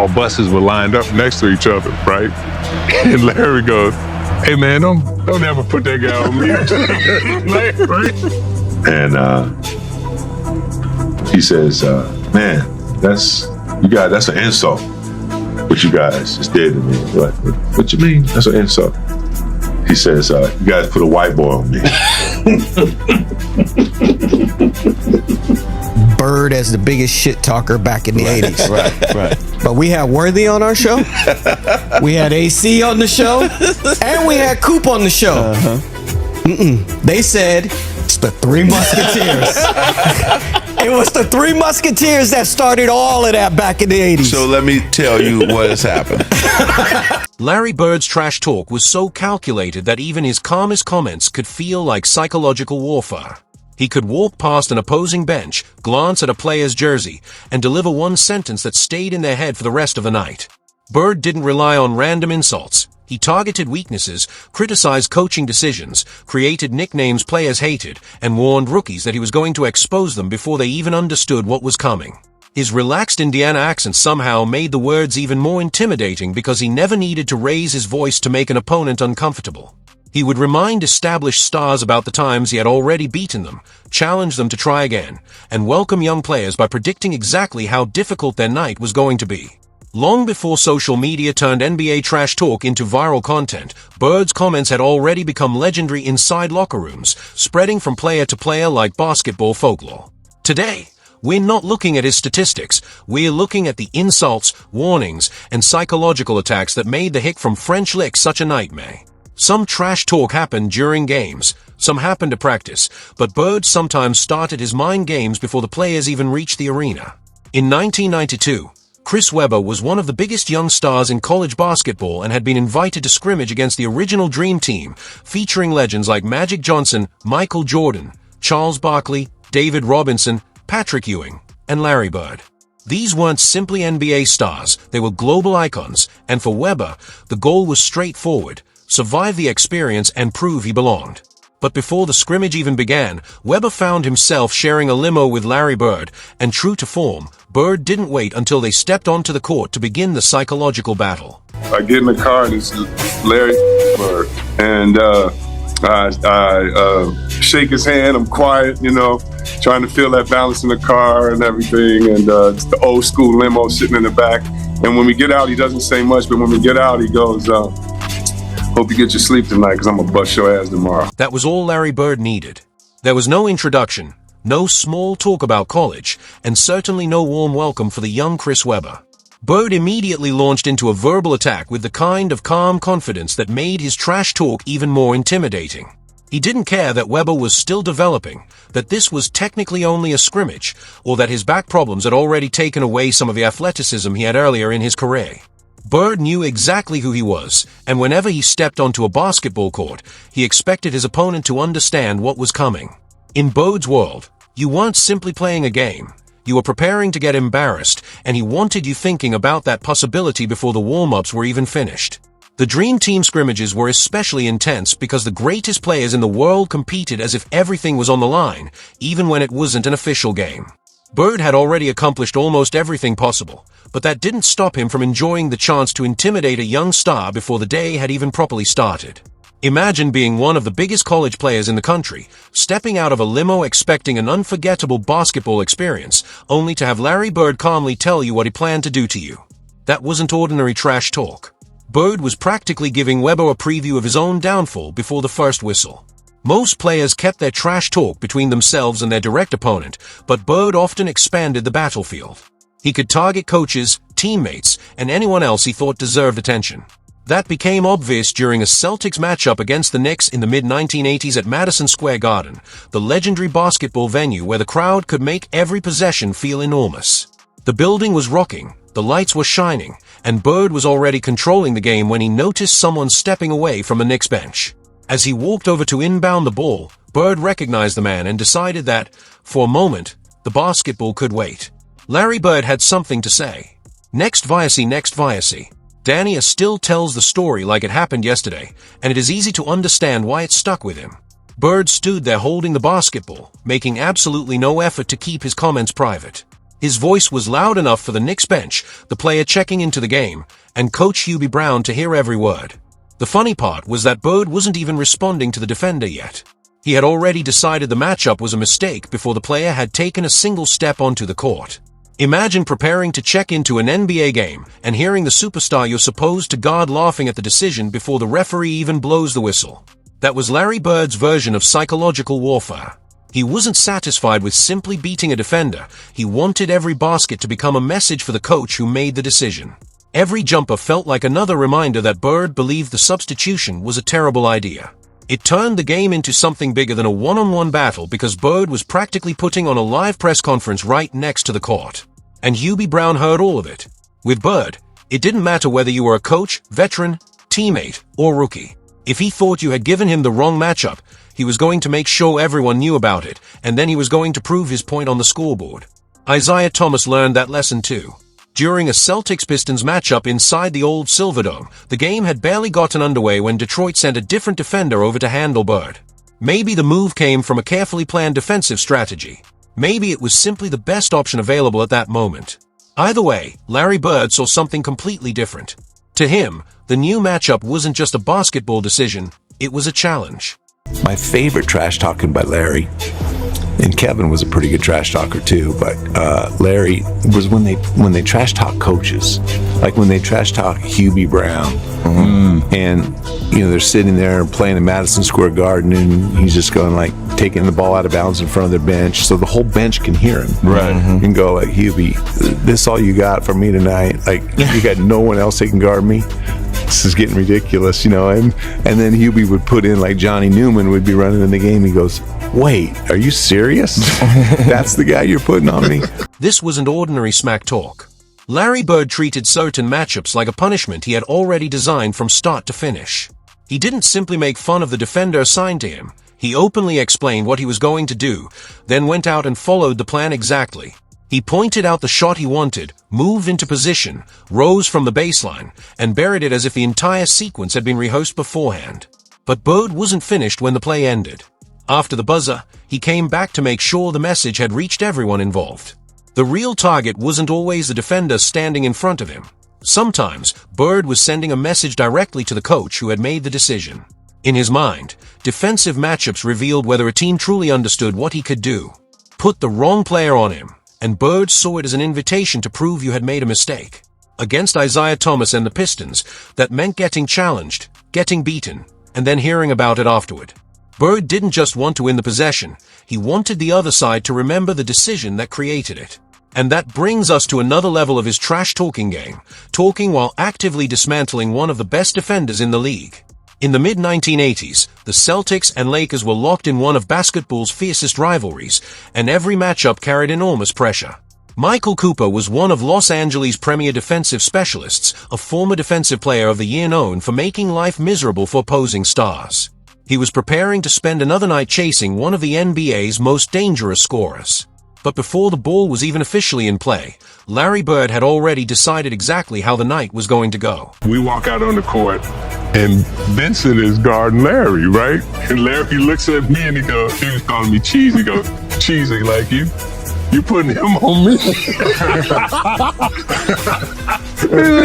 our buses were lined up next to each other, right? And Larry goes, "Hey man, don't ever put that guy on mute." Right? And he says, "Man, that's an insult. What you guys just did to me." What you mean? That's an insult. He says, "You guys put a white boy on me." Bird as the biggest shit talker back in the 80s. Right. But we had Worthy on our show. We had AC on the show. And we had Coop on the show. They said it's the Three Musketeers. It was the Three Musketeers that started all of that back in the 80s. So let me tell you what has happened. Larry Bird's trash talk was so calculated that even his calmest comments could feel like psychological warfare. He could walk past an opposing bench, glance at a player's jersey, and deliver one sentence that stayed in their head for the rest of the night. Bird didn't rely on random insults. He targeted weaknesses, criticized coaching decisions, created nicknames players hated, and warned rookies that he was going to expose them before they even understood what was coming. His relaxed Indiana accent somehow made the words even more intimidating because he never needed to raise his voice to make an opponent uncomfortable. He would remind established stars about the times he had already beaten them, challenge them to try again, and welcome young players by predicting exactly how difficult their night was going to be. Long before social media turned NBA trash talk into viral content, Bird's comments had already become legendary inside locker rooms, spreading from player to player like basketball folklore. Today, we're not looking at his statistics, we're looking at the insults, warnings, and psychological attacks that made the hick from French Lick such a nightmare. Some trash talk happened during games, some happened to practice, but Bird sometimes started his mind games before the players even reached the arena. In 1992, Chris Webber was one of the biggest young stars in college basketball and had been invited to scrimmage against the original Dream Team, featuring legends like Magic Johnson, Michael Jordan, Charles Barkley, David Robinson, Patrick Ewing, and Larry Bird. These weren't simply NBA stars, they were global icons, and for Webber, the goal was straightforward: survive the experience and prove he belonged. But before the scrimmage even began, Webber found himself sharing a limo with Larry Bird, and true to form, Bird didn't wait until they stepped onto the court to begin the psychological battle. I get in the car and it's Larry Bird, and I shake his hand. I'm quiet, trying to feel that balance in the car and everything, and it's the old school limo sitting in the back. And when we get out, he doesn't say much, but when we get out, he goes, "Hope you get your sleep tonight, because I'm going to bust your ass tomorrow." That was all Larry Bird needed. There was no introduction, no small talk about college, and certainly no warm welcome for the young Chris Webber. Bird immediately launched into a verbal attack with the kind of calm confidence that made his trash talk even more intimidating. He didn't care that Webber was still developing, that this was technically only a scrimmage, or that his back problems had already taken away some of the athleticism he had earlier in his career. Bird knew exactly who he was, and whenever he stepped onto a basketball court, he expected his opponent to understand what was coming. In Bird's world, you weren't simply playing a game. You were preparing to get embarrassed, and he wanted you thinking about that possibility before the warm-ups were even finished. The Dream Team scrimmages were especially intense because the greatest players in the world competed as if everything was on the line, even when it wasn't an official game. Bird had already accomplished almost everything possible, but that didn't stop him from enjoying the chance to intimidate a young star before the day had even properly started. Imagine being one of the biggest college players in the country, stepping out of a limo expecting an unforgettable basketball experience, only to have Larry Bird calmly tell you what he planned to do to you. That wasn't ordinary trash talk. Bird was practically giving Webber a preview of his own downfall before the first whistle. Most players kept their trash talk between themselves and their direct opponent, but Bird often expanded the battlefield. He could target coaches, teammates, and anyone else he thought deserved attention. That became obvious during a Celtics matchup against the Knicks in the mid-1980s at Madison Square Garden, the legendary basketball venue where the crowd could make every possession feel enormous. The building was rocking, the lights were shining, and Bird was already controlling the game when he noticed someone stepping away from a Knicks bench. As he walked over to inbound the ball, Bird recognized the man and decided that, for a moment, the basketball could wait. Larry Bird had something to say. Next Viacy. Danny still tells the story like it happened yesterday, and it is easy to understand why it stuck with him. Bird stood there holding the basketball, making absolutely no effort to keep his comments private. His voice was loud enough for the Knicks bench, the player checking into the game, and Coach Hubie Brown to hear every word. The funny part was that Bird wasn't even responding to the defender yet. He had already decided the matchup was a mistake before the player had taken a single step onto the court. Imagine preparing to check into an NBA game and hearing the superstar you're supposed to guard laughing at the decision before the referee even blows the whistle. That was Larry Bird's version of psychological warfare. He wasn't satisfied with simply beating a defender. He wanted every basket to become a message for the coach who made the decision. Every jumper felt like another reminder that Bird believed the substitution was a terrible idea. It turned the game into something bigger than a one-on-one battle because Bird was practically putting on a live press conference right next to the court. And Hubie Brown heard all of it. With Bird, it didn't matter whether you were a coach, veteran, teammate, or rookie. If he thought you had given him the wrong matchup, he was going to make sure everyone knew about it, and then he was going to prove his point on the scoreboard. Isaiah Thomas learned that lesson too. During a Celtics-Pistons matchup inside the old Silverdome, the game had barely gotten underway when Detroit sent a different defender over to handle Bird. Maybe the move came from a carefully planned defensive strategy. Maybe it was simply the best option available at that moment. Either way, Larry Bird saw something completely different. To him, the new matchup wasn't just a basketball decision, it was a challenge. My favorite trash talking by Larry, and Kevin was a pretty good trash talker too, but Larry was when they trash talk coaches, like when they trash talk Hubie Brown, and they're sitting there playing in Madison Square Garden, and he's just going like taking the ball out of bounds in front of their bench, so the whole bench can hear him, right? And go like, Hubie, this all you got for me tonight? Like you got no one else that can guard me? This is getting ridiculous, and then Hubie would put in like Johnny Newman would be running in the game. He goes, wait, are you serious? That's the guy you're putting on me? This wasn't ordinary smack talk. Larry Bird treated certain matchups like a punishment he had already designed from start to finish. He didn't simply make fun of the defender assigned to him. He openly explained what he was going to do, then went out and followed the plan exactly. He pointed out the shot he wanted, moved into position, rose from the baseline, and buried it as if the entire sequence had been rehearsed beforehand. But Bird wasn't finished when the play ended. After the buzzer, he came back to make sure the message had reached everyone involved. The real target wasn't always the defender standing in front of him. Sometimes, Bird was sending a message directly to the coach who had made the decision. In his mind, defensive matchups revealed whether a team truly understood what he could do. Put the wrong player on him, and Bird saw it as an invitation to prove you had made a mistake. Against Isaiah Thomas and the Pistons, that meant getting challenged, getting beaten, and then hearing about it afterward. Bird didn't just want to win the possession, he wanted the other side to remember the decision that created it. And that brings us to another level of his trash-talking game, talking while actively dismantling one of the best defenders in the league. In the mid-1980s, the Celtics and Lakers were locked in one of basketball's fiercest rivalries, and every matchup carried enormous pressure. Michael Cooper was one of Los Angeles' premier defensive specialists, a former Defensive Player of the Year known for making life miserable for opposing stars. He was preparing to spend another night chasing one of the NBA's most dangerous scorers. But before the ball was even officially in play, Larry Bird had already decided exactly how the night was going to go. We walk out on the court, and Vincent is guarding Larry, right? And Larry looks at me and he was calling me cheesy. He goes, cheesy like you putting him on me?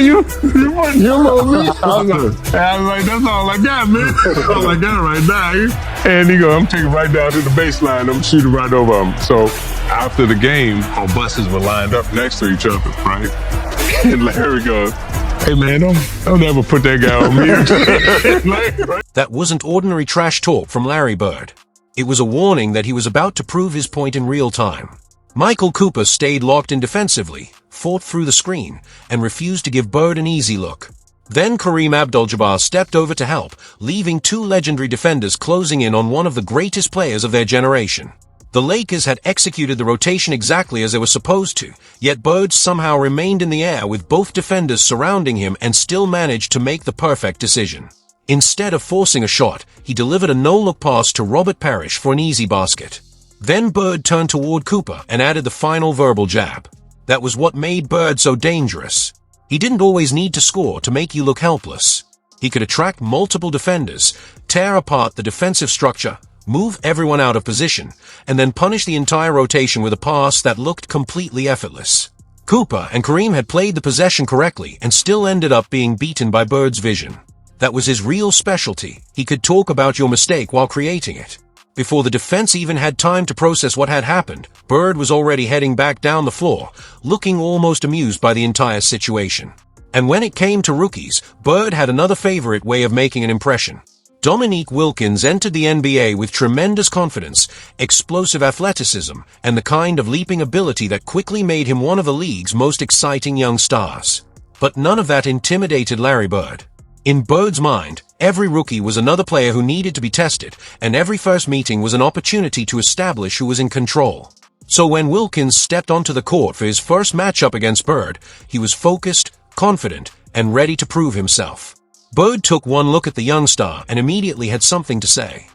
you putting him on me? I was like, that's all I got, man. That's all I got right now. And he goes, I'm taking right down to the baseline. I'm shooting right over him. So after the game, our buses were lined up next to each other, right? And Larry goes, hey man, don't ever put that guy on me. That wasn't ordinary trash talk from Larry Bird. It was a warning that he was about to prove his point in real time. Michael Cooper stayed locked in defensively, fought through the screen, and refused to give Bird an easy look. Then Kareem Abdul-Jabbar stepped over to help, leaving two legendary defenders closing in on one of the greatest players of their generation. The Lakers had executed the rotation exactly as they were supposed to, yet Bird somehow remained in the air with both defenders surrounding him and still managed to make the perfect decision. Instead of forcing a shot, he delivered a no-look pass to Robert Parrish for an easy basket. Then Bird turned toward Cooper and added the final verbal jab. That was what made Bird so dangerous. He didn't always need to score to make you look helpless. He could attract multiple defenders, tear apart the defensive structure, move everyone out of position, and then punish the entire rotation with a pass that looked completely effortless. Cooper and Kareem had played the possession correctly and still ended up being beaten by Bird's vision. That was his real specialty. He could talk about your mistake while creating it. Before the defense even had time to process what had happened, Bird was already heading back down the floor, looking almost amused by the entire situation. And when it came to rookies, Bird had another favorite way of making an impression. Dominique Wilkins entered the NBA with tremendous confidence, explosive athleticism, and the kind of leaping ability that quickly made him one of the league's most exciting young stars. But none of that intimidated Larry Bird. In Bird's mind, every rookie was another player who needed to be tested, and every first meeting was an opportunity to establish who was in control. So when Wilkins stepped onto the court for his first matchup against Bird, he was focused, confident, and ready to prove himself. Bird took one look at the young star and immediately had something to say.